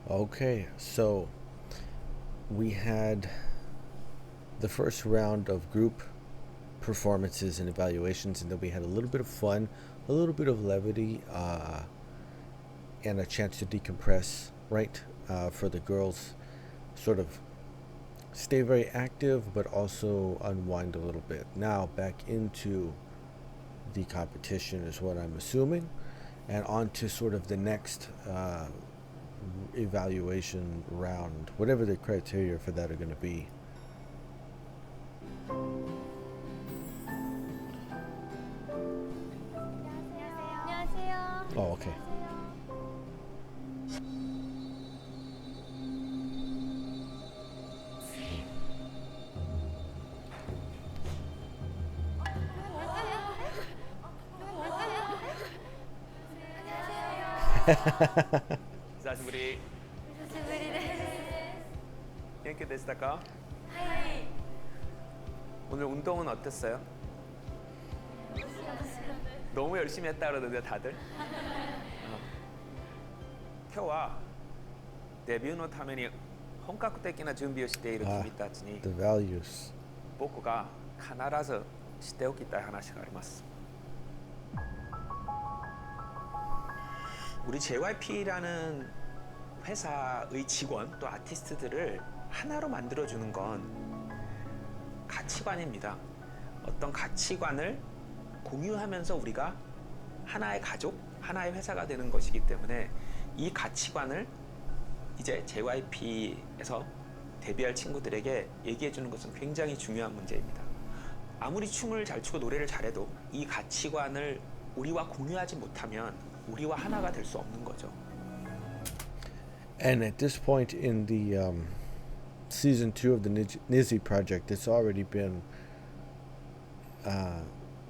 Okay, so we had the first round of group performances and evaluations, and then we had a little bit of fun, a little bit of levity, and a chance to decompress, right? For the girls, sort of stay very active, but also unwind a little bit. Now, back into the competition is what I'm assuming, and on to sort of the next evaluation round, whatever the criteria for that are going to be. Oh, okay.久しぶり。久しぶりです。元気でしたか？はい。 오늘 운동은 어땠어요? 너무 열심히 했다 그러던데 다들. 今日はデビューのために本格的な準備をしている君たちに The values. 僕が必ずしておきたい話があります。 우리 JYP라는 회사의 직원 또 아티스트들을 하나로 만들어주는 건 가치관입니다. 어떤 가치관을 공유하면서 우리가 하나의 가족, 하나의 회사가 되는 것이기 때문에 이 가치관을 이제 JYP에서 데뷔할 친구들에게 얘기해주는 것은 굉장히 중요한 문제입니다. 아무리 춤을 잘 추고 노래를 잘해도 이 가치관을 우리와 공유하지 못하면 우리와 하나가 될 수 없는 거죠. And at this point in the season 2 of the Nizi project, it's already been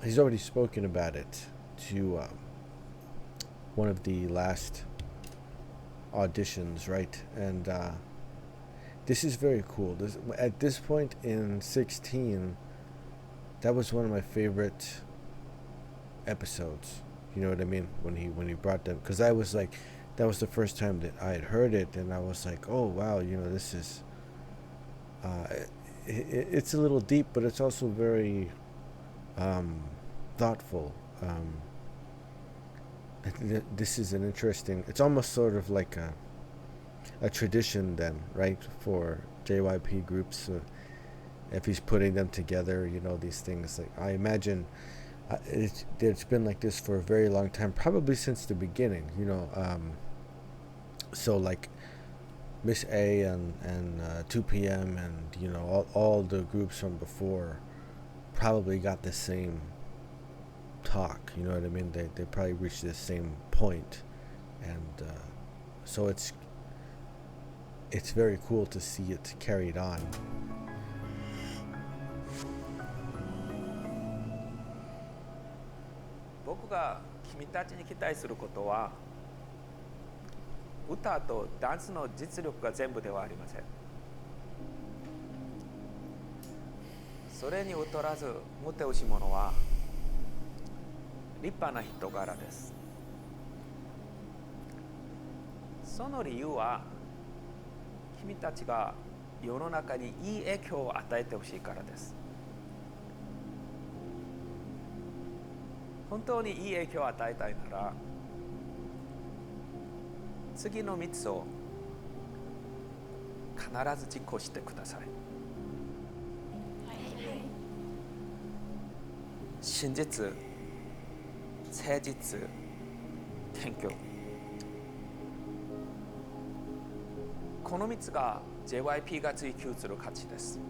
he's already spoken about it to one of the last auditions, right? And this is very cool. At this point in 16, that was one of my favorite episodes. You know what I mean? When he brought them, because I was like, that was the first time that I had heard it, and I was like, oh wow, you know, this is it's a little deep, but it's also very thoughtful. This is an interesting, it's almost sort of like a tradition then, right, for JYP groups, if he's putting them together, you know, these things. Like, I imagine it's been like this for a very long time, probably since the beginning, you know. So like Miss A and 2PM and, you know, all the groups from before probably got the same talk, you know what I mean? They probably reached the same point, and so it's very cool to see it carried on. 僕が君たちに期待することは歌とダンスの実力が全部ではありません。それに劣らず持ってほしいものは立派な人柄です。その理由は君たちが世の中にいい影響を与えてほしいからです。本当にいい影響を与えたいなら次の3つを必ず実行してください。真実、誠実、謙虚。この3つが JYP が追求する価値です。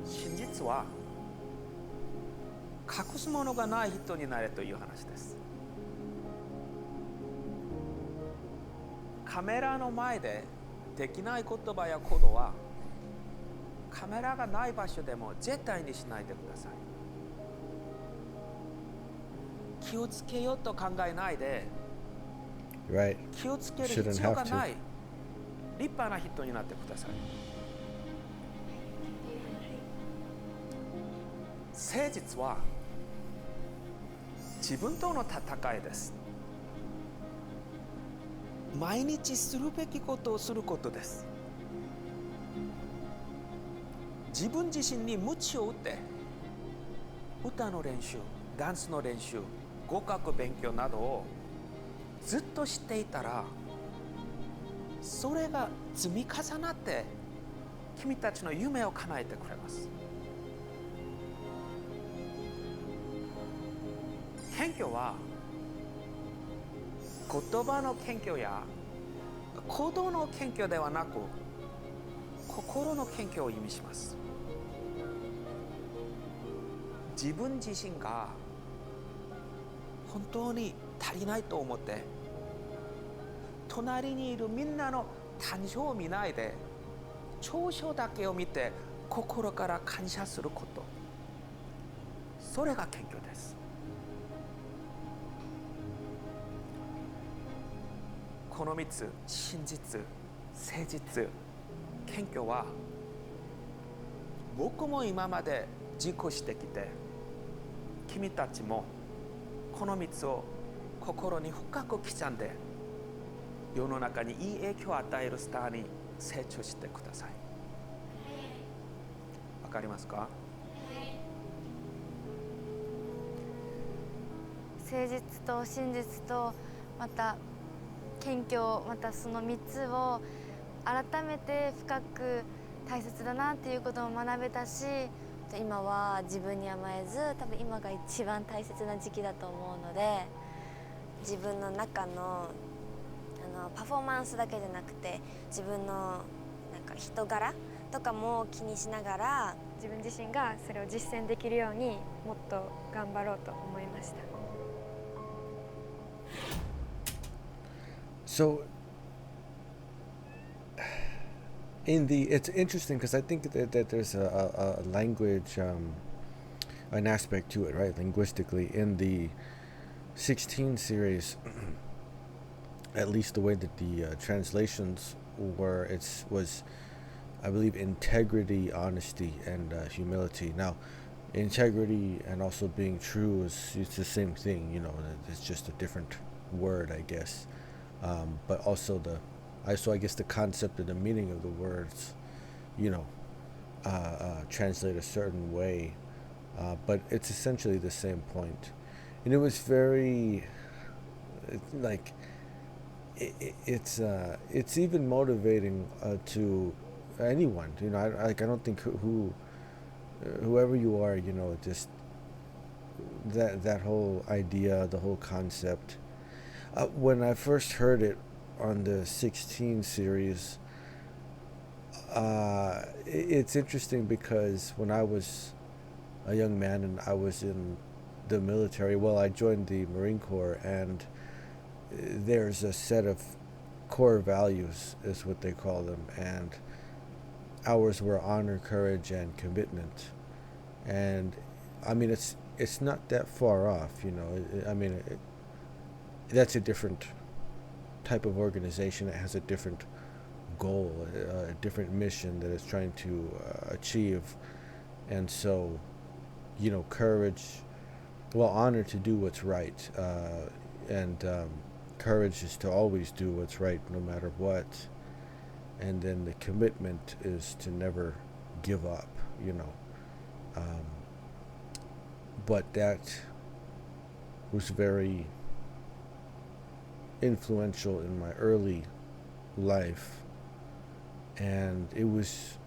真実は隠すものがない人になれという話です。カメラの前でできない言葉や行動はカメラがない場所でも絶対にしないでください。気をつけようと考えないで、Right. 気をつける必要がない立派な人になってください。誠実は自分との戦いです。毎日するべきことをすることです。自分自身に鞭を打って歌の練習、ダンスの練習、語学勉強などをずっとしていたら、それが積み重なって君たちの夢を叶えてくれます。謙虚は言葉の謙虚や行動の謙虚ではなく、心の謙虚を意味します。自分自身が本当に足りないと思って隣にいるみんなの短所を見ないで長所だけを見て心から感謝すること、それが謙虚です。この3つ、真実、誠実、謙虚は僕も今まで実行してきて、君たちもこの3つを心に深く刻んで世の中にいい影響を与えるスターに成長してください。わかりますか？誠実と真実とまた謙虚、またその3つを改めて深く大切だなっていうことも学べたし、今は自分に甘えず、多分今が一番大切な時期だと思うので、自分の中のパフォーマンスだけじゃなくて自分のなんか人柄とかも気にしながら、自分自身がそれを実践できるようにもっと頑張ろうと思いました。So it's interesting because I think that there's a language, an aspect to it, right? Linguistically, in the 16 series, at least the way that the translations were, was, I believe, integrity, honesty, and humility. Now, integrity and also being true it's the same thing, you know. It's just a different word, I guess. But also I guess the concept and the meaning of the words, you know, translate a certain way, but it's essentially the same point. And it was very, like, it's even motivating to anyone, you know. I don't think whoever you are, you know, just that whole idea, the whole concept. When I first heard it on the 16 series, it's interesting because when I was a young man and I was in the military, well, I joined the Marine Corps, and there's a set of core values, is what they call them, and ours were honor, courage, and commitment. And I mean, it's not that far off, you know. I mean, that's a different type of organization that has a different goal, a different mission that it's trying to achieve. And so, you know, courage, well, honor to do what's right, and courage is to always do what's right no matter what. And then the commitment is to never give up, you know. But that was very influential in my early life, and it was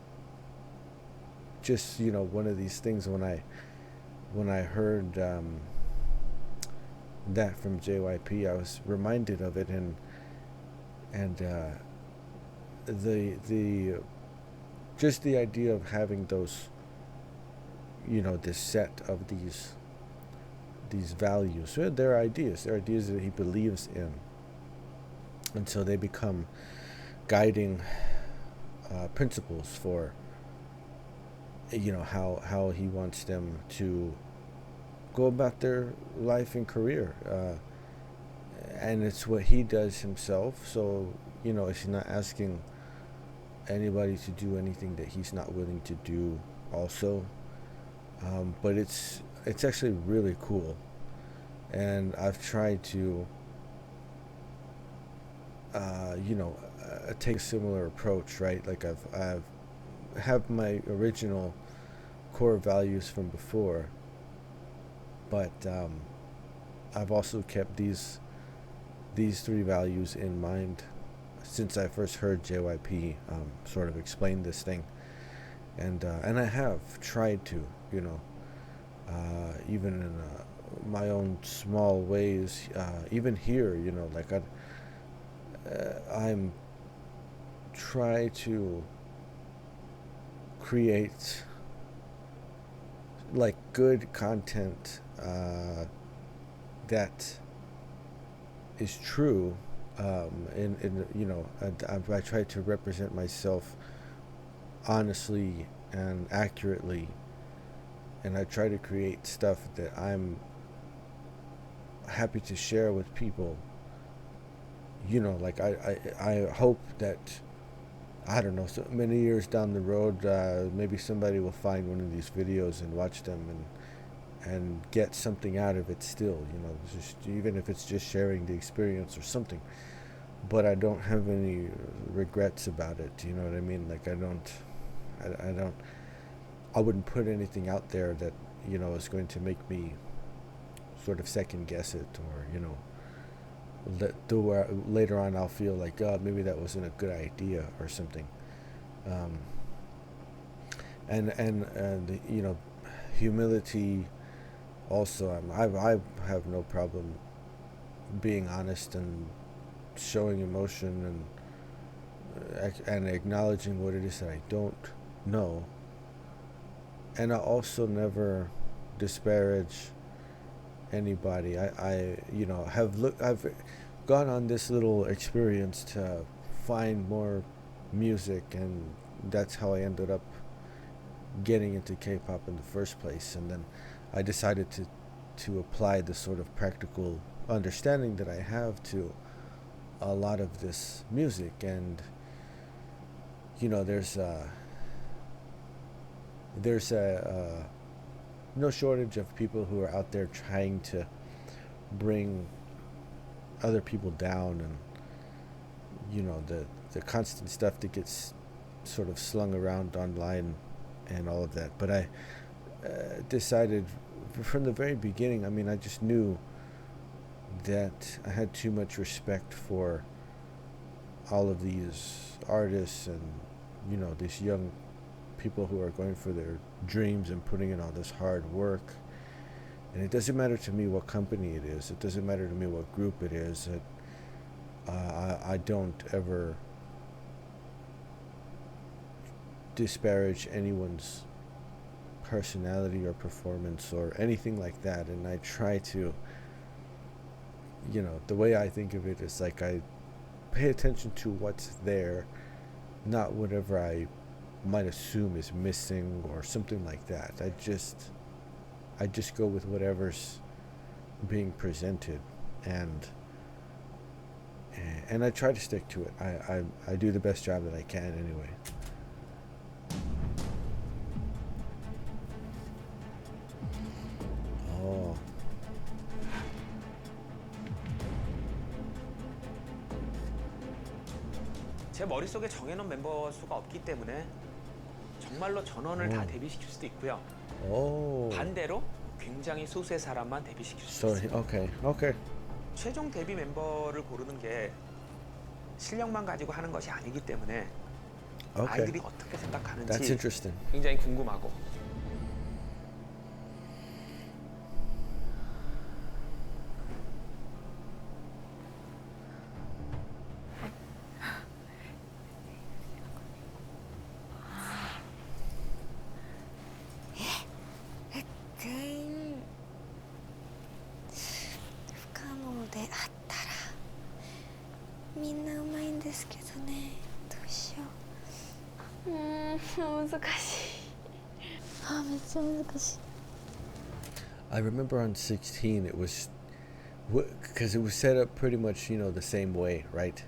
just, you know, one of these things when I heard that from JYP, I was reminded of it, and the just the idea of having those, you know, this set of these values. They're ideas that he believes in, and so they become guiding principles for, you know, how he wants them to go about their life and career, and it's what he does himself. So, you know, he's not asking anybody to do anything that he's not willing to do also. But it's actually really cool, and I've tried to take a similar approach, right? Like I've have my original core values from before, but I've also kept these three values in mind since I first heard JYP sort of explain this thing, and I have tried to, even in my own small ways, even here, like I'm try to create like good content that is true, I try to represent myself honestly and accurately, and I try to create stuff that I'm happy to share with people. Like I hope that, I don't know, so many years down the road, maybe somebody will find one of these videos and watch them and get something out of it still, just even if it's just sharing the experience or something. But I don't have any regrets about it, you know what I mean? Like I wouldn't put anything out there that, is going to make me sort of second guess it, or, later on I'll feel like, God, maybe that wasn't a good idea or something. And humility also. I have no problem being honest and showing emotion and acknowledging what it is that I don't know. And I also never disparage anybody. I've gone on this little experience to find more music, and that's how I ended up getting into K-pop in the first place. And then I decided to apply the sort of practical understanding that I have to a lot of this music. And there's no shortage of people who are out there trying to bring other people down, and the constant stuff that gets sort of slung around online and all of that. But I decided from the very beginning, I just knew that I had too much respect for all of these artists and these young people who are going for their dreams and putting in all this hard work. And it doesn't matter to me what company it is, it doesn't matter to me what group it is, I don't ever disparage anyone's personality or performance or anything like that. And I try to, the way I think of it is like I pay attention to what's there, not whatever I might assume is missing or something like that. I just go with whatever's being presented, and I try to stick to it. I do the best job that I can anyway. Oh. 제 머릿속에 정해놓은 멤버 수가 없기 때문에 정말로 전원을 다 데뷔시킬 수도 있고요. 반대로 굉장히 소수의 사람만 데뷔시킬 수도 있습니다. Okay. 최종 데뷔 멤버를 고르는 게 실력만 가지고 하는 것이 아니기 때문에 아이들이 어떻게 생각하는지 That's interesting. 굉장히 궁금하고. I remember on 16 it was, because it was set up pretty much the same way, right?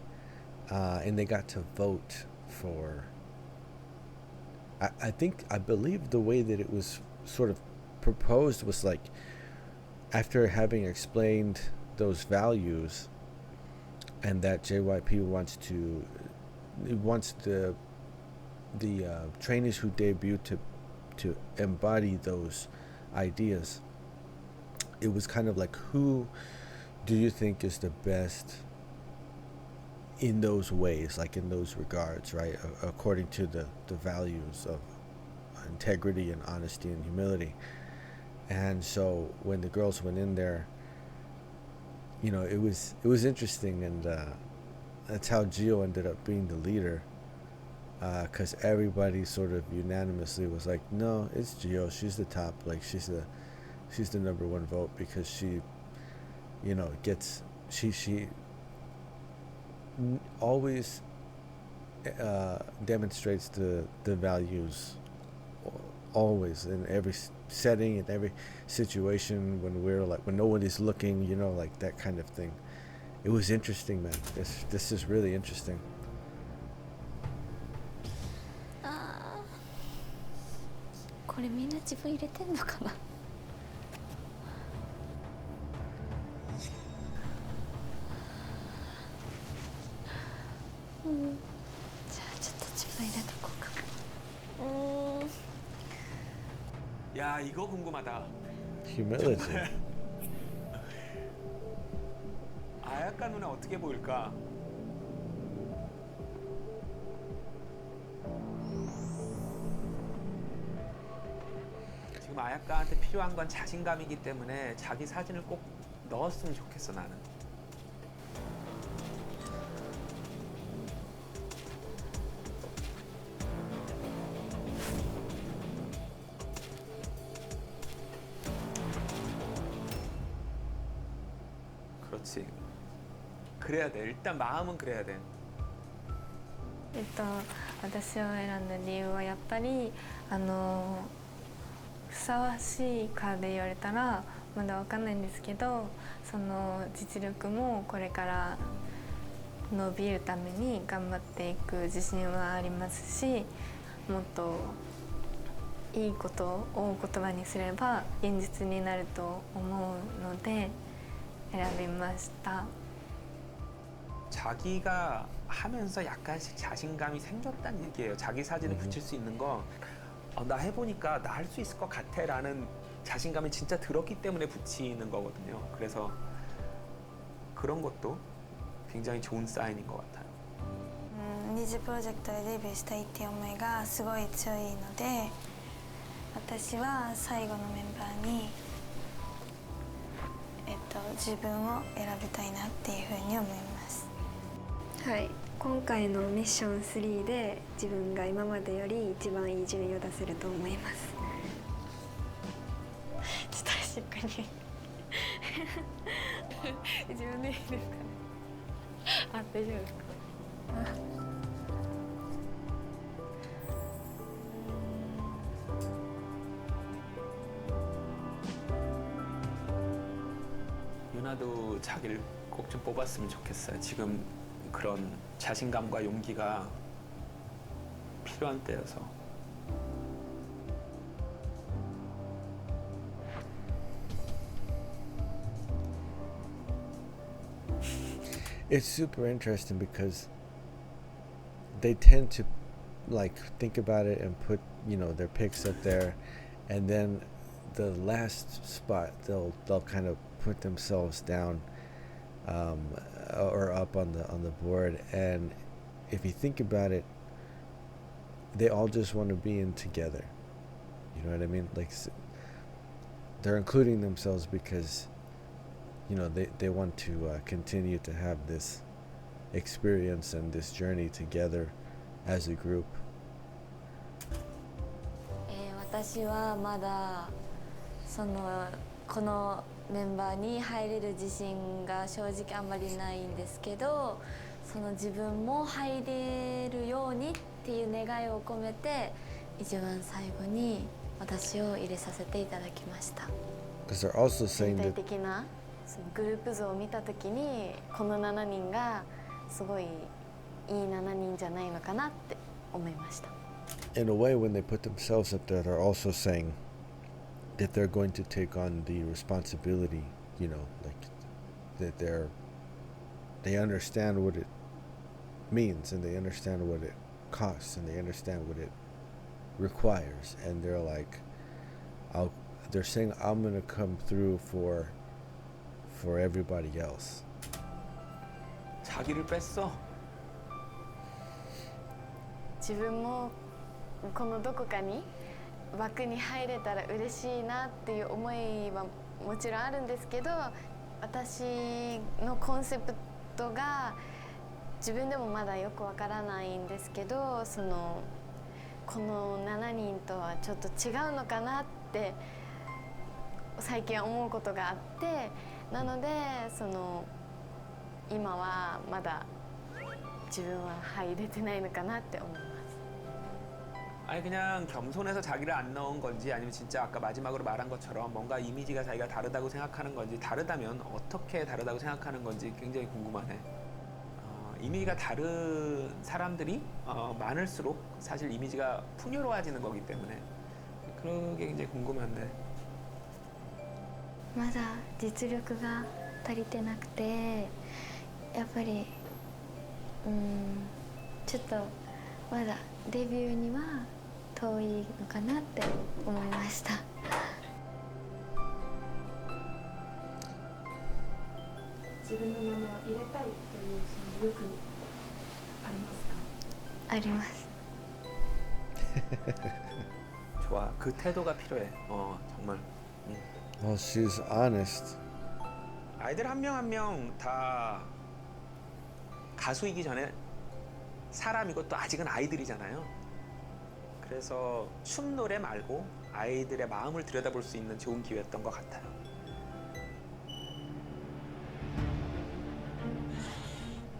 And they got to vote for, I believe the way that it was sort of proposed was like, after having explained those values, and that JYP wants the trainees who debut to embody those ideas. It was kind of like, who do you think is the best in those ways, like in those regards, right? According to the values of integrity and honesty and humility. And so when the girls went in there, you know, it was interesting, and that's how Gio ended up being the leader, because everybody sort of unanimously was like, no, it's Gio, she's the top, like she's the number one vote, because she, you know, gets she always demonstrates the values, always, in every setting, in every situation, when no one is looking, you know, like that kind of thing. It was interesting, man. This is really interesting. あー、これみんな自分入れてんのかな。うん、じゃあちょっと自分入れとこうか。야, 이거 궁금하다. Humility. 아야카 누나 어떻게 보일까? 지금 아야카한테 필요한 건 자신감이기 때문에 자기 사진을 꼭 넣었으면 좋겠어, 나는. 그렇지. 그래야 돼. 일단 마음은 그래야 돼. 私を選んだ理由はやっぱりふさわしいかで言われたらまだわかんないんですけど、その実力もこれから伸びるために頑張っていく自信はありますし、もっといいことを言葉にすれば現実になると思うので選びました。 자기가 하면서 약간씩 자신감이 생겼다는 얘기예요. 자기 사진을 붙일 수 있는 거, 나 해보니까 나 할 수 있을 것 같아 라는 자신감이 진짜 들었기 때문에 붙이는 거거든요. 그래서 그런 것도 굉장히 좋은 사인인 것 같아요. 니즈プロジェクトでデビューしたいっていう思いがすごい強いので、私は最後のメンバーに自分を選びたいなっていうふうに思います。はい、今回のミッション3で自分が今までより一番いい順位を出せると思います。ちょっとしっかり自分でいいですかね。あ、大丈夫ですか。유나도 자기를 꼭 좀 뽑았으면 좋겠어요. 지금 그런 자신감과 용기가 필요한 때여서. It's super interesting because they tend to like think about it and put, you know, their picks up there, and then the last spot they'll kind of put themselves down or up on the board. And if you think about it, they all just want to be in together. You know what I mean? Like, they're including themselves because, you know, they want to continue to have this experience and this journey together as a group. 私はまだこのメンバーに入れる自信が正直あんまりないんですけど、その自分も入れるようにっていう願いを込めて一番最後に私を入れさせていただきました。 Because they're also saying 全 that 体的なそのグループ像を見たときにこの7人がすごいいい7人じゃないのかなって思いました。 in a way, when they put themselves up there, they're also saying that they're going to take on the responsibility, you know, like that they're they understand what it means, and they understand what it costs, and they understand what it requires, and they're like, they're saying, I'm gonna come through for everybody else. 자기를 뺐어. 自分もこのどこかに枠に入れたら嬉しいなっていう思いはもちろんあるんですけど、私のコンセプトが自分でもまだよくわからないんですけど、この7人とはちょっと違うのかなって最近思うことがあって、なので今はまだ自分は入れてないのかなって思います。 아니 그냥 겸손해서 자기를 안 넣은 건지, 아니면 진짜 아까 마지막으로 말한 것처럼 뭔가 이미지가 자기가 다르다고 생각하는 건지, 다르다면 어떻게 다르다고 생각하는 건지 굉장히 궁금하네. 이미지가 다른 사람들이 많을수록 사실 이미지가 풍요로워지는 거기 때문에 그게 굉장히 궁금한데. まだ実力が足りてなくて、やっぱりちょっとまだデビューには遠いのかなって思いました。自分の名前を入れたいというその欲ありますか？あります。 좋아, 그 태도가 필요해. 정말. Well, she's honest. 아이들 한 명 한 명 다 가수이기 전에 사람이고 또 아직은 아이들이잖아요. 그래서 춤 노래 말고 아이들의 마음을 들여다볼 수 있는 좋은 기회였던 것 같아요.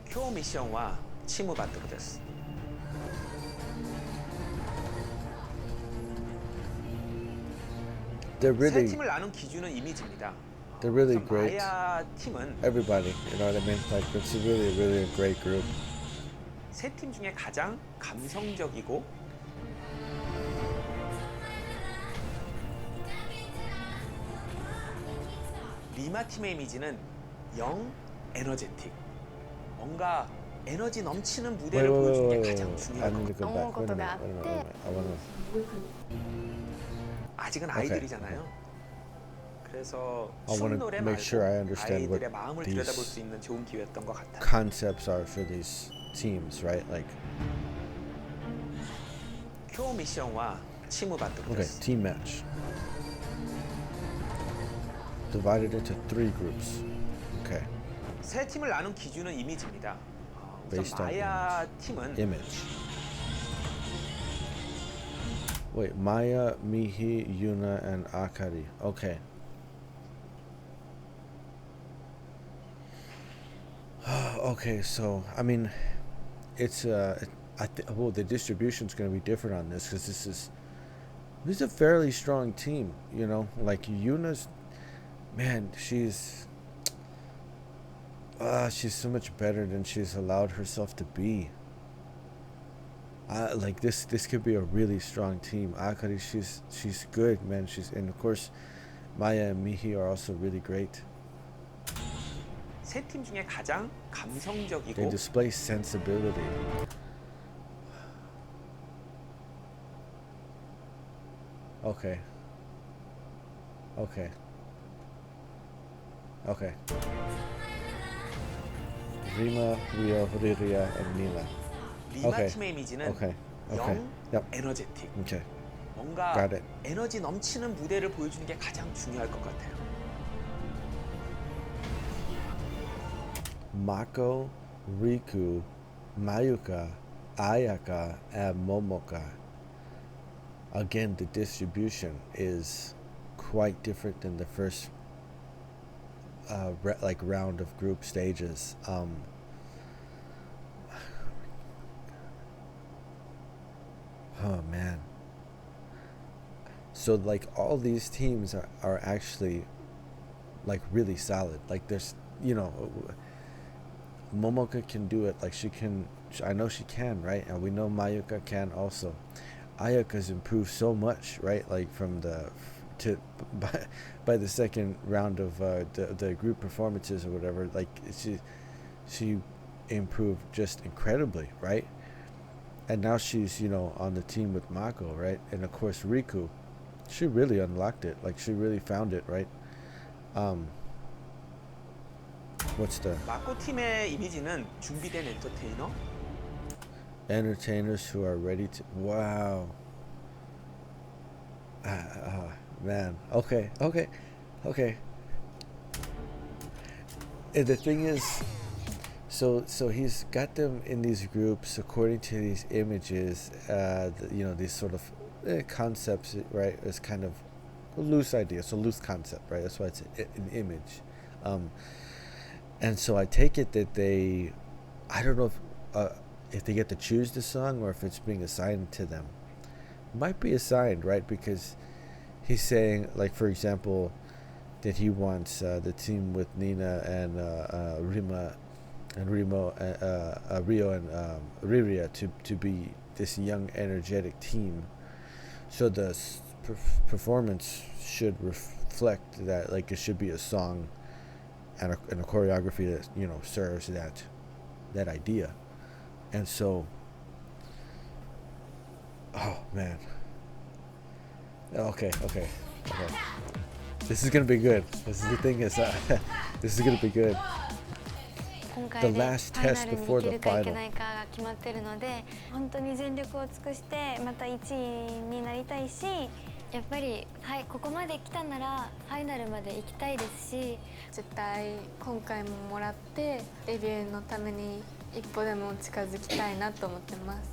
쿄 미션과 치무 바토르 데스. They're 세 really, 팀을 나눈 기준은 이미지입니다. they're really 우선 great. 마야 팀은 Everybody, you know what I mean? Like, it's really a great group. 세 팀 중에 가장 감성적이고 리마 팀의 이미지는 영 에너제틱. 뭔가 에너지 넘치는 무대를 보여주는 게 가장 I 중요한 need to 것 go 같아요. back. Wait a minute. I wanna. 아직은 아이들이잖아요. 그래서 I 춤 wanna 노래 make 말고 sure I understand 아이들의 what 마음을 these 들여다볼 수 있는 좋은 기회였던 것 같아요. concepts are for these teams, right? Like, 쿄 미션과 치무 okay, 바토르. team match. Divided into 3 groups. Okay, 세 팀을 나눈 기준은 이미지입니다. 우선 Based on 마야 팀은 image. Wait, Maya, Mihi, Yuna, and Akari. Okay. Okay, so I mean, it's well, the distribution's going to be different on this because this is a fairly strong team. You know, like Yuna's, man, she's so much better than she's allowed herself to be. Like this could be a really strong team. Akari, she's good, man. And of course, Maya and Mihi are also really great. 세 팀 중에 가장 They 감성적이고 display sensibility. Okay. Rima, Rio, Riria, and Mila. 리마 Okay. 팀의 이미지는 Okay. 영 Yep. 에너제틱. Okay. 뭔가 Got it. 에너지 넘치는 무대를 보여주는 게 가장 중요할 것 같아요. Mako, Riku, Mayuka, Ayaka, and Momoka. Again, the distribution is quite different than the first round of group stages. Oh man. So like all these teams are actually like really solid. Like there's, you know, Momoka can do it. Like I know she can, right? And we know Mayuka can also. Ayaka's improved so much, right? Like from by the second round of the group performances or whatever. Like she improved just incredibly, right? And now she's, you know, on the team with Mako, right? And of course Riku, she really unlocked it. Like she really found it, right? What's the 마코 팀의 이미지는 준비된 엔터테이너, entertainers who are ready to wow. Man. Okay. And the thing is, so he's got them in these groups according to these images, you know, these sort of concepts, right? It's kind of a loose idea, so loose concept, right? That's why it's an image. And so I take it that they, I don't know if they get to choose the song or if it's being assigned to them. Might be assigned, right? Because he's saying, like, for example, that he wants the team with Nina and Rio and Riria to be this young, energetic team. So the performance should reflect that. Like, it should be a song and a choreography that, you know, serves that idea. And so, oh man. Okay. This is gonna be good. This is the thing is, this is gonna be good. 今回 The で last ファイ test ナルに before 行け the るか行け final. ないかが決まってるので、本当に全力を尽くしてまた1位になりたいし、やっぱり、はい、ここまで来たならファイナルまで行きたいですし、絶対今回ももらってデビューのために一歩でも近づきたいなと思ってます。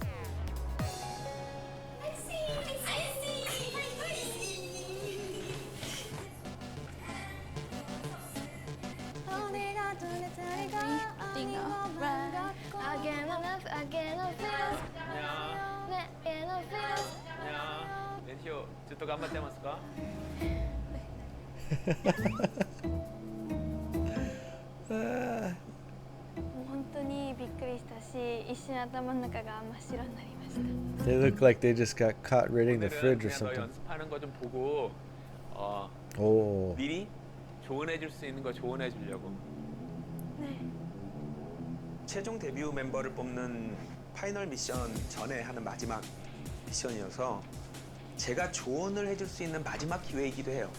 練習ずっと頑張ってますか？もう本当にびっくりしたし、一瞬頭の中が真っ白になりました。 They look like they just got caught raiding the fridge or 그냥 너 something. 연습하는 거 좀 보고 Oh. 미리 조언해 줄 수 있는 거 조언해 주려고. 최종 데뷔 멤버를 뽑는 파이널 미션 전에 하는 마지막 미션이어서 제가 조언을 해줄 수 있는 마지막 기회이기도 해요.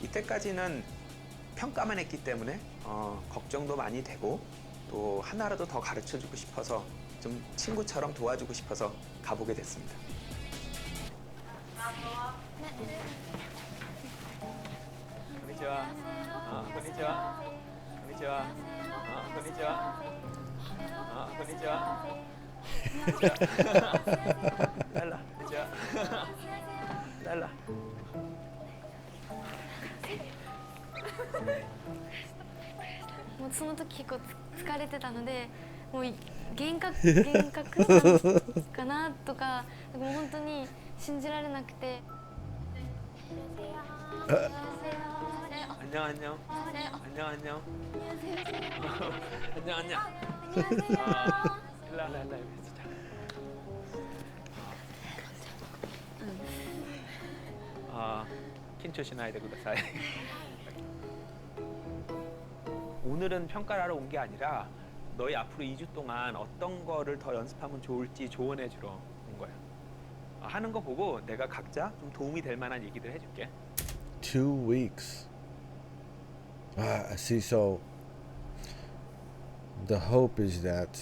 이때까지는 평가만 했기 때문에 걱정도 많이 되고 또 하나라도 더 가르쳐주고 싶어서 좀 친구처럼 도와주고 싶어서 가보게 됐습니다. konnichiwa. konnichiwa. konnichiwa. konnichiwa. konnichiwa. 랄라. konnichiwa. 랄라. もうその時結構疲れてたので、もう幻覚なのかなとか、もう本当に信じられなくて。 안녕 안녕. 안녕 안녕. 안녕 안녕. 일라 일라 여기 있자. 긴초 시나이데 구다사이. 오늘은 평가를 하러 온 게 아니라 너희 앞으로 2주 동안 어떤 거를 더 연습하면 좋을지 조언해 주러 온 거야. 하는 거 보고 내가 각자 좀 도움이 될 만한 얘기들 해줄게. 2 weeks. I see. So the hope is that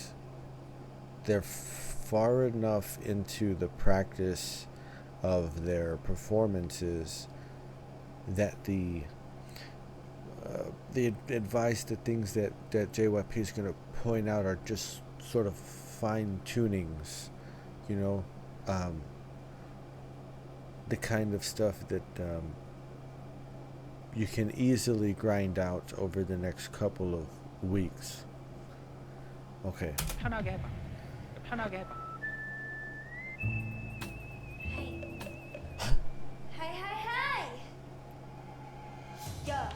they're far enough into the practice of their performances that the advice, the things that JYP is going to point out are just sort of fine tunings, you know, the kind of stuff that you can easily grind out over the next couple of weeks. Okay. 편하게 해봐. 편하게 해봐. 하이. 야.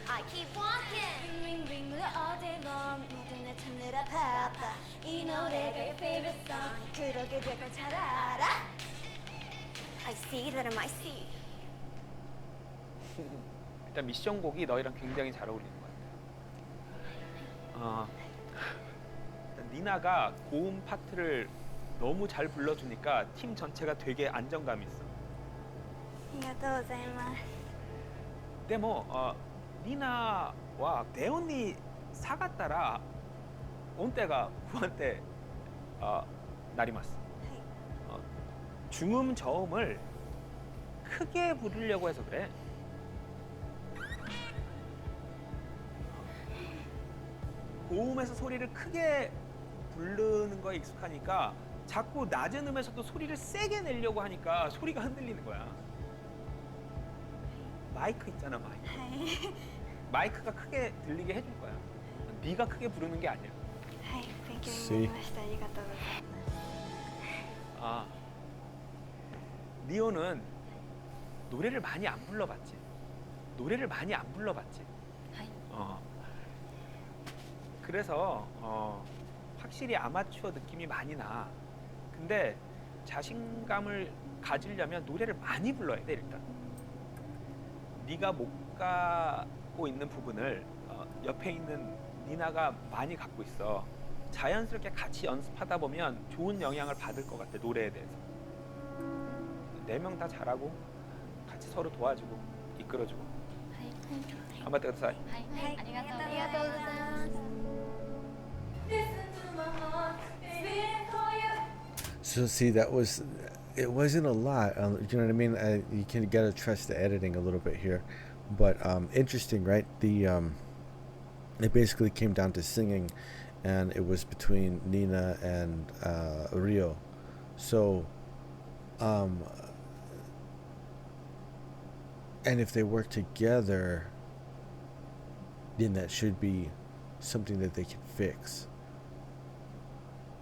I keep walking. ring ring all day long. 모든 내 찾느라 찾았다 이 노래가 your favorite song 그러게 될 걸 잘 알아 I see that I might see 일단 미션 곡이 너희랑 굉장히 잘 어울리는 것 같아. 일단 니나가 고음 파트를 너무 잘 불러주니까 팀 전체가 되게 안정감이 있어. ありがとうございます 근데 뭐 니나와 대언니 사갔다라 온 때가 후한테 나리마스. 중음 저음을 크게 부르려고 해서 그래. 고음에서 소리를 크게 부르는 거에 익숙하니까 자꾸 낮은 음에서도 소리를 세게 내려고 하니까 소리가 흔들리는 거야. 마이크 있잖아, 마이크. はい 마이크가 크게 들리게 해줄 거야. 네가 크게 부르는 게 아니야. はい勉強になりましたありがとうございます 아, 리오는 노래를 많이 안 불러봤지. 노래를 많이 안 불러봤지. はい 그래서 확실히 아마추어 느낌이 많이 나. 근데 자신감을 가지려면 노래를 많이 불러야 돼 일단. 네가 못 가고 있는 부분을 옆에 있는 니나가 많이 갖고 있어. 자연스럽게 같이 연습하다 보면 좋은 영향을 받을 것 같아 노래에 대해서. 4명 다 잘하고 같이 서로 도와주고 이끌어주고. はい 한번 더 사이. はい、ありがとうございます So see, it wasn't a lot. You know what I mean? You can gotta trust the editing a little bit here, but interesting, right? It basically came down to singing, and it was between Nina and Rio. So, and if they work together, then that should be something that they can fix.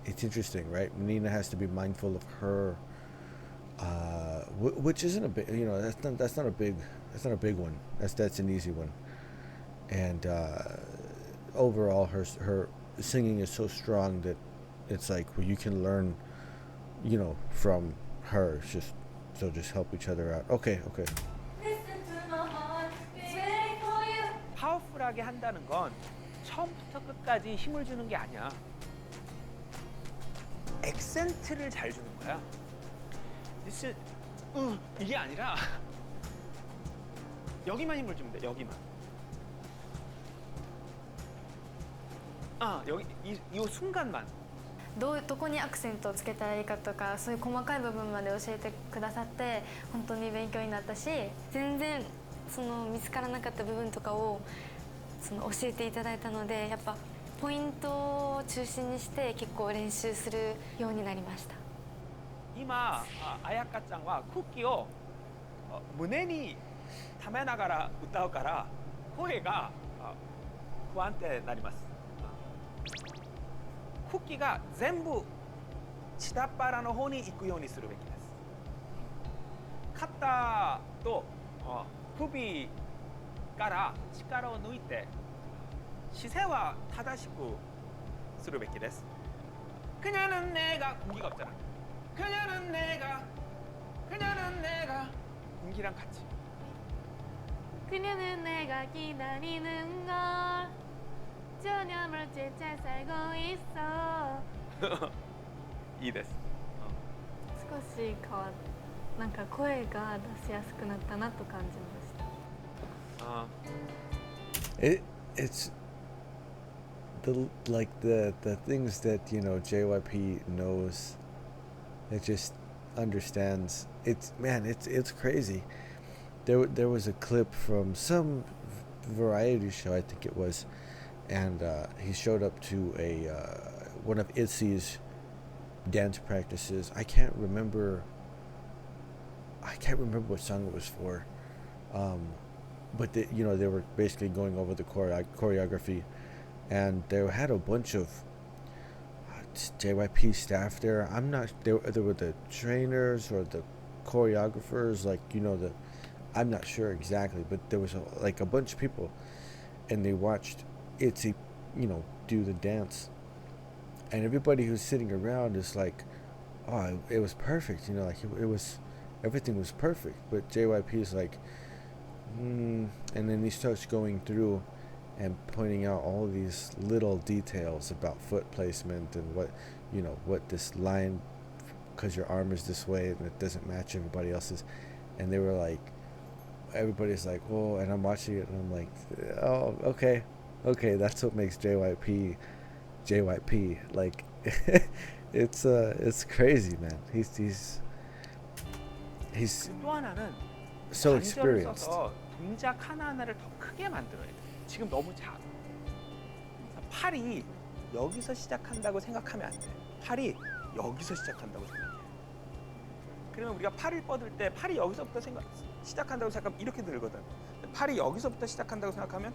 It's interesting, right? Nina has to be mindful of her, which isn't a big, you know, that's not a big one. That's an easy one. And overall, her singing is so strong that it's like, well, you can learn, you know, from her. It's just help each other out. Okay. 파워풀하게 한다는 건 처음부터 끝까지 힘을 주는 게 아니야. 액센트를 잘 주는 거야. 이게 아니라 여기만 힘을 주면 돼. 여기만. 여기 이 순간만. どこにアクセントをつけたらいいかとかそういう細かい部分まで教えてくださって本当に勉強になったし全然その見つからなかった部分とかをその教えていただいたのでやっぱポイントを中心にして結構練習するようになりました。今彩香ちゃんはクッキーを胸にためながら歌うから声が不安定になります。クッキーが全部下っ腹の方に行くようにするべきです。肩と首から力を抜いて姿勢は正しくするべきです。그녀는 내가 공기가 없잖아. 그녀는 내가 공기랑 같이. 그녀는 내가 기다리는 걸 저녁을 잘 살고 있어 いいです。少し変わっなんか声が出しやすくなったなと感じました。 It's the things that, you know, JYP knows, it just understands. It's crazy. There was a clip from some variety show, I think it was, and he showed up to one of ITZY's dance practices. I can't remember what song it was for, but they were basically going over the choreography, and they had a bunch of JYP staff there. I'm not there were the trainers or the choreographers, I'm not sure exactly, but there was a bunch of people, and they watched ITZY, do the dance, and everybody who's sitting around is like, oh, it was perfect, you know, like it was, everything was perfect. But JYP is like, and then he starts going through and pointing out all these little details about foot placement and what, you know, what this line, because your arm is this way and it doesn't match everybody else's. And they were like, everybody's like, oh, and I'm watching it and I'm like, oh, okay, that's what makes JYP JYP. Like, it's crazy, man. He's 또 하나는 so 관절을 experienced. 써서 동작 하나하나를 더 크게 만들어야 돼. 지금 너무 작아. 팔이 여기서 시작한다고 생각하면 안 돼. 팔이 여기서 시작한다고 생각해. 그러면 우리가 팔을 뻗을 때 팔이 여기서부터 시작한다고 생각하면 이렇게 들거든. 팔이 여기서부터 시작한다고 생각하면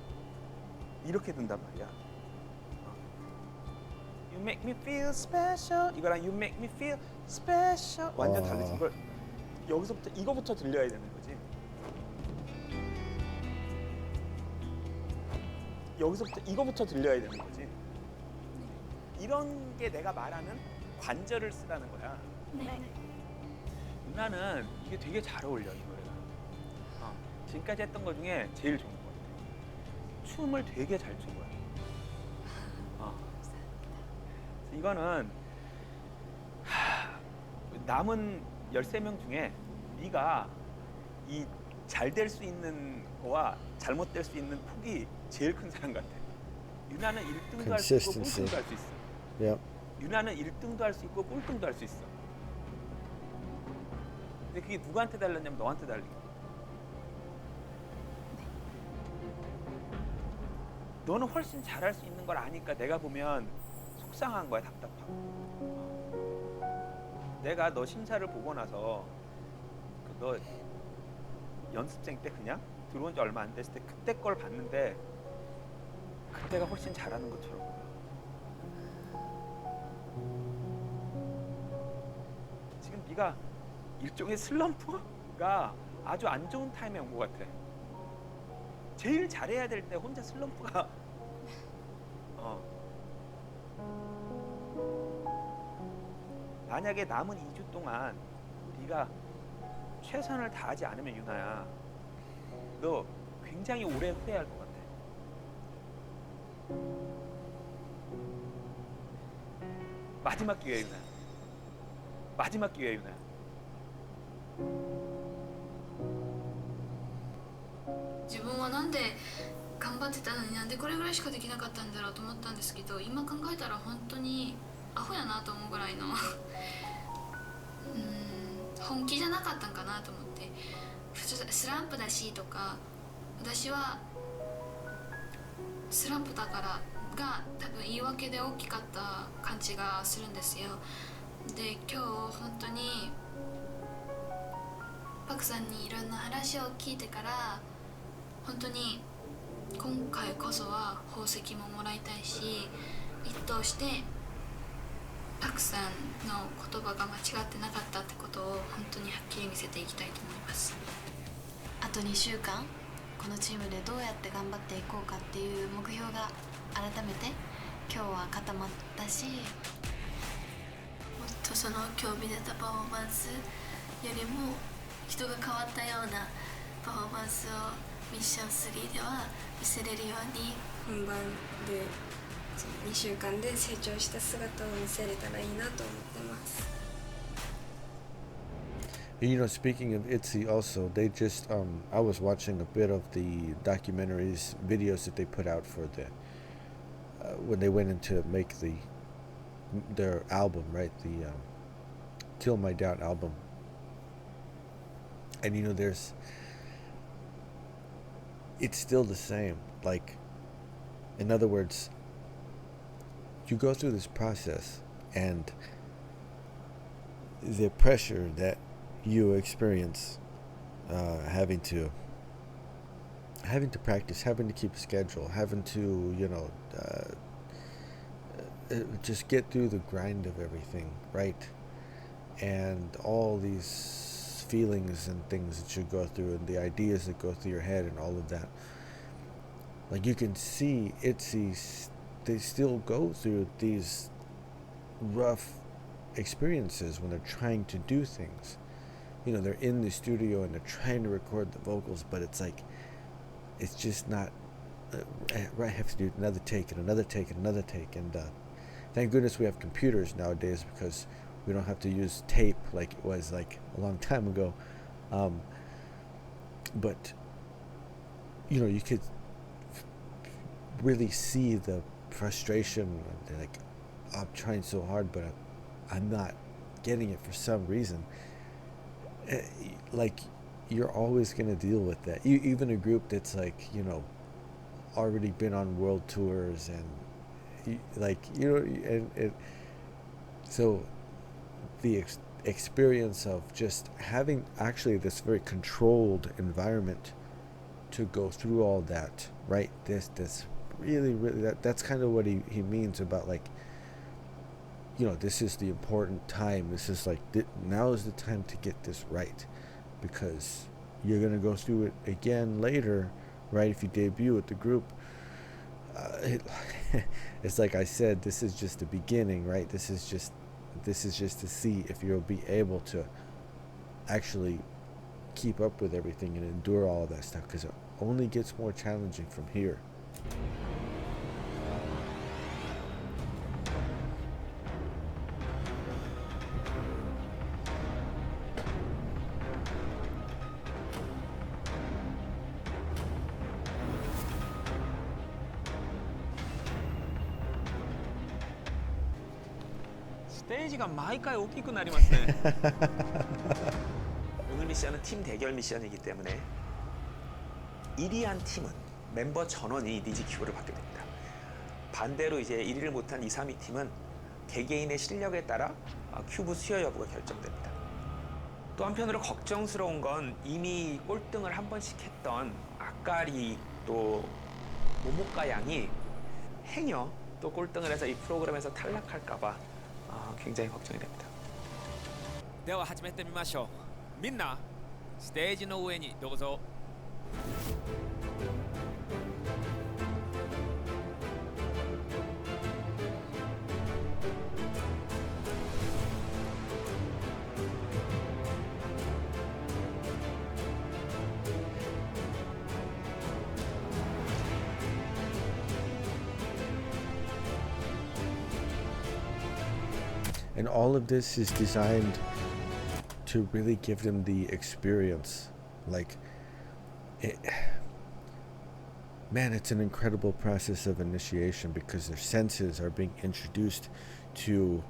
이렇게 든단 말이야. You make me feel special. 이거랑 You make me feel special 완전 다르지. 이걸 여기서부터 이거부터 들려야 되는 거지. 여기서부터 이거부터 들려야 되는 거지. 이런 게 내가 말하는 관절을 쓰라는 거야. 네. 누나는 이게 되게 잘 어울려, 이 노래가. 지금까지 했던 것 중에 제일 좋은 것 같아. 춤을 되게 잘 춘 거야. 이거는 남은 13명 중에 네가 이 잘 될 수 있는 거와 잘못될 수 있는 폭이 제일 큰 사람 같아. 유나는 1등도 할 수 있고 Consistency. 꼴등도 할 수 있어. Yep. 유나는 1등도 할 수 있고 꼴등도 할 수 있어. 근데 그게 누구한테 달렸냐면 너한테 달린 거야. 너는 훨씬 잘할 수 있는 걸 아니까 내가 보면 속상한 거야, 답답하고. 내가 너 심사를 보고 나서 너 연습생 때 그냥 들어온 지 얼마 안 됐을 때 그때 걸 봤는데 그때가 훨씬 잘하는 것처럼 보여. 지금 네가 일종의 슬럼프가 아주 안 좋은 타임에 온 것 같아. 제일 잘해야 될 때 혼자 슬럼프가 만약에 남은 2주 동안 네가 최선을 다하지 않으면 유나야, 너 굉장히 오래 후회할 것 같아. 마지막 기회 유나. 마지막 기회 유나. 自分はなんで頑張ってたのになんでこれぐらいしかできなかったんだろうと思ったんですけど、今考えたら本当にアホやなと思うぐらいの本気じゃなかったんかなと思って、普通スランプだしとか、私はスランプだからが多分言い訳で大きかった感じがするんですよ。で今日本当にパクさんにいろんな話を聞いてから本当に今回こそは宝石ももらいたいし、一等してパクさんの言葉が間違ってなかったってことを本当にはっきり見せていきたいと思います。あと2週間このチームでどうやって頑張っていこうかっていう目標が改めて今日は固まったし、もっとその今日見れたパフォーマンスよりも人が変わったようなパフォーマンスをミッション3では見せれるように本番で2週間で成長した姿を見せれたらいいなと思ってます。 You know, speaking of ITZY, also they just I was watching a bit of the documentaries, videos that they put out for the when they went in to make their album, right? The Kill My Doubt album. And you know, it's still the same. Like, in other words, you go through this process and the pressure that you experience having to practice, having to keep a schedule, having to, you know, just get through the grind of everything, right? And all these feelings and things that you go through and the ideas that go through your head and all of that. Like, you can see ITZY, they still go through these rough experiences when they're trying to do things. You know, they're in the studio and they're trying to record the vocals, but it's like, it's just not right. I have to do another take and another take and another take, and thank goodness we have computers nowadays, because we don't have to use tape like it was like a long time ago. But you know, you could really see the frustration. Like, I'm trying so hard, but I'm not getting it for some reason. Like, you're always going to deal with that. Even a group that's like, you know, already been on world tours and so the experience of just having actually this very controlled environment to go through all that, right? This really that's kind of what he means about, like, you know, this is the important time. This is like, now is the time to get this right, because you're going to go through it again later, right? If you debut with the group, it's like I said, this is just the beginning, right? This is just to see if you'll be able to actually keep up with everything and endure all of that stuff, because it only gets more challenging from here. 스테이지가 毎回大きくなりますね. 오늘 미션은 팀 대결 미션이기 때문에 1위한 팀은 멤버 전원이 니지 큐브를 받게 됩니다. 반대로 이제 1위를 못한 2, 3위 팀은 개개인의 실력에 따라 큐브 수여 여부가 결정됩니다. 또 한편으로 걱정스러운 건 이미 꼴등을 한 번씩 했던 아까리 또 모모카 양이 행여 또 꼴등을 해서 이 프로그램에서 탈락할까봐 굉장히 걱정이 됩니다. では始めてみましょう。みんなステージの上にどうぞ。And all of this is designed to really give them the experience. Like, man, it's an incredible process of initiation, because their senses are being introduced to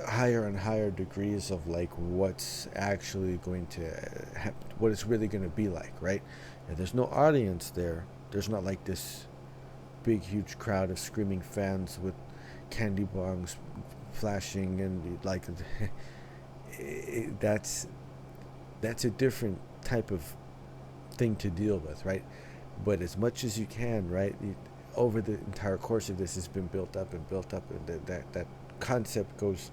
higher and higher degrees of like what's actually going to what it's really going to be like, right? And there's no audience there. There's not like this big huge crowd of screaming fans with candy bongs flashing, and like that's a different type of thing to deal with, right? But as much as you can, right, over the entire course of this has been built up, and that concept goes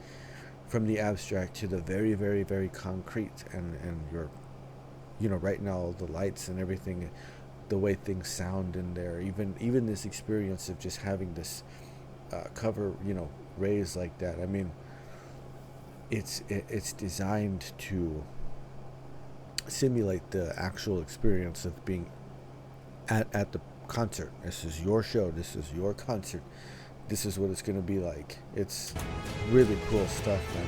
from the abstract to the very, very, very concrete, and you're, you know, right now all the lights and everything, the way things sound in there, even this experience of just having this cover, you know, raised like that. I mean, it's designed to simulate the actual experience of being at the concert. This is your show. This is your concert. This is what it's going to be like. It's really cool stuff, man.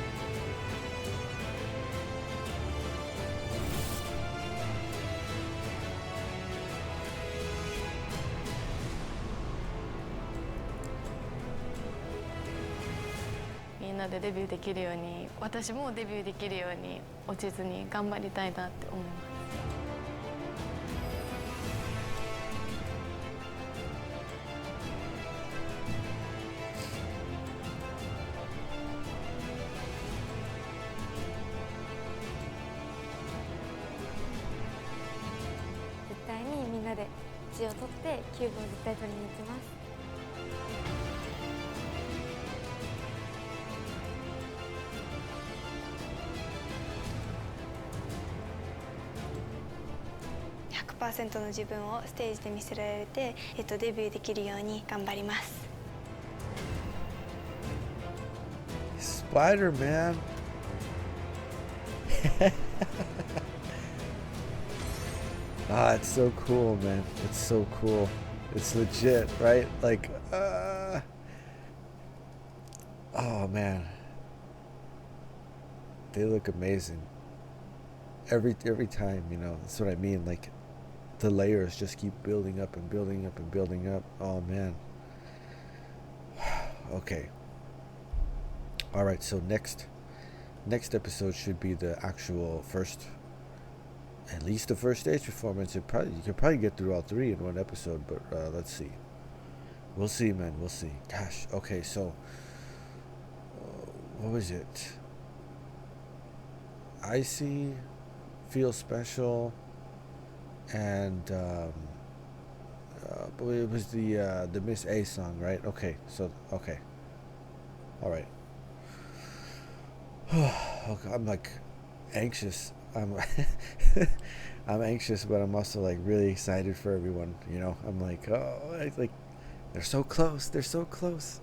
みんなでデビューできるように、私もデビューできるように落ちずに頑張りたいなって思います。絶対にみんなで血を取ってキューブを絶対取りに行きます。100% の自分をステージで見せられて、デビューできるように頑張ります。Spider-Man. Ah, it's so cool, man. It's so cool. It's legit, right? Like, oh man, they look amazing. Every time, you know. That's what I mean. Like, the layers just keep building up and building up and building up. Oh man. Okay. All right. So next episode should be the actual first. At least the first stage performance. You could probably get through all three in one episode, but let's see. We'll see, man. We'll see. Gosh. Okay. So, what was it? Icy, Feel Special, and it was the Miss A song, right? Okay. So okay. All right. Okay, I'm like anxious. I'm I'm anxious, but I'm also like really excited for everyone. You know, I'm like, oh, like they're so close. They're so close.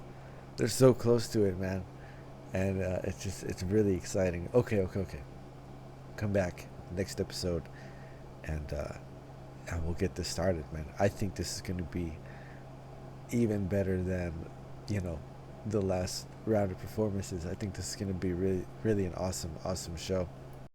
They're so close to it, man. And it's really exciting. Okay. Come back next episode, and we'll get this started, man. I think this is gonna be even better than, you know, the last round of performances. I think this is gonna be really an awesome show.